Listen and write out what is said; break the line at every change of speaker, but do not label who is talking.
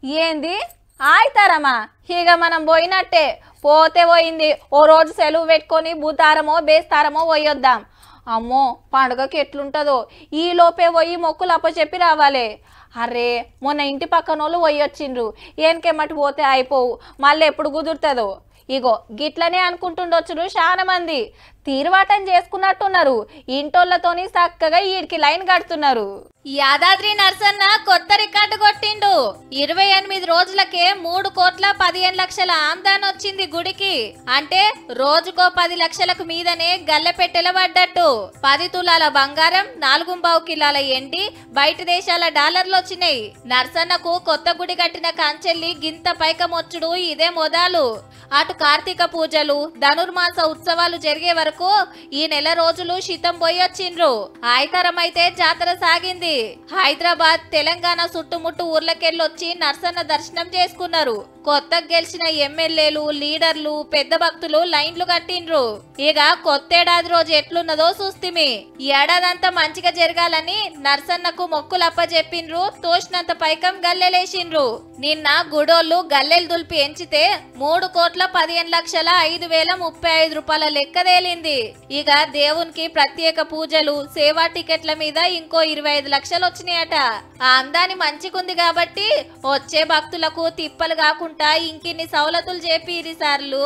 ఏంది ఆಯ್తారమ్మా ఇక మనం పోయినట్టే పోతే పోయింది ఓ రోజు సెలవు పెట్టుకొని బుధారమో బేస్తారమో పోయొద్దాం అమ్మో పండుగకి ఎట్లుంటుందో ఈ లోపే పోయి మొక్కులు అప్పచెప్పి రావాలి అరే మొన్న ఇంటి పక్కనోళ్ళు పోయొచ్చిండ్రు ఏనకెమ్మటి పోతే అయిపోవు మళ్ళీ ఎప్పుడు కుదురుతుందో ఇగో గిట్లనే అనుకుంటుండొచ్చును చాలా మంది తీర్వాటం చేసుకున్నట్టున్నారు ఇంటోళ్ళతోని చక్కగా ఈడికి లైన్ కడుతున్నారు యాదాద్రి నర్సన్న కొత్త రికార్డు కొట్టిండు 28 రోజులకే 3,15,00,000 ఆమ్దాన్ వచ్చింది గుడికి అంటే రోజుకో 10 లక్షలకు మీదనే గల్లెపెట్టెల పడ్డట్టు 10 తులాల బంగారం 4 కిలోల ఎండి బయట దేశాల డాలర్లు వచ్చినాయి నర్సన్నకు కొత్త గుడి కట్టిన కంచెల్లి గింత పైకమొచ్చుడు ఇదే మొదలు అటు కార్తీక పూజలు ధనుర్మాస ఉత్సవాలు జరిగే వరకు ఈ నెల రోజులు శీతం పోయొచ్చిండ్రు ఆయితరమైతే జాతర సాగింది హైదరాబాద్ తెలంగాణ చుట్టుముట్టు ఊర్లకెళ్ళొచ్చి నర్సన్న దర్శనం చేసుకున్నారు కొత్తగా గెలిచిన ఎమ్మెల్యేలు లీడర్లు పెద్ద భక్తులు లైన్లు కట్టిండ్రు ఇక కొత్తేడాది రోజు ఎట్లున్నదో చూస్తిమి ఏడాదంతా మంచిగా జరగాలని నర్సన్నకు మొక్కులు అప్పచెప్పిండ్రు తోసినంత పైకం గల్లెలేసిండ్రు నిన్న గుడోళ్ళు గల్లెలు దులిపి ఎంచితే 3,15,05,035 రూపాయల లెక్క తేలింది ఇక దేవునికి ప్రత్యేక పూజలు సేవా టికెట్ల మీద ఇంకో 25 లక్షలు వచ్చినాయట ఆ అందాన్ని మంచిగుంది కాబట్టి వచ్చే భక్తులకు తిప్పలు కాకుండా ఇంకిన్ని సౌలతులు చేపిరి సార్లు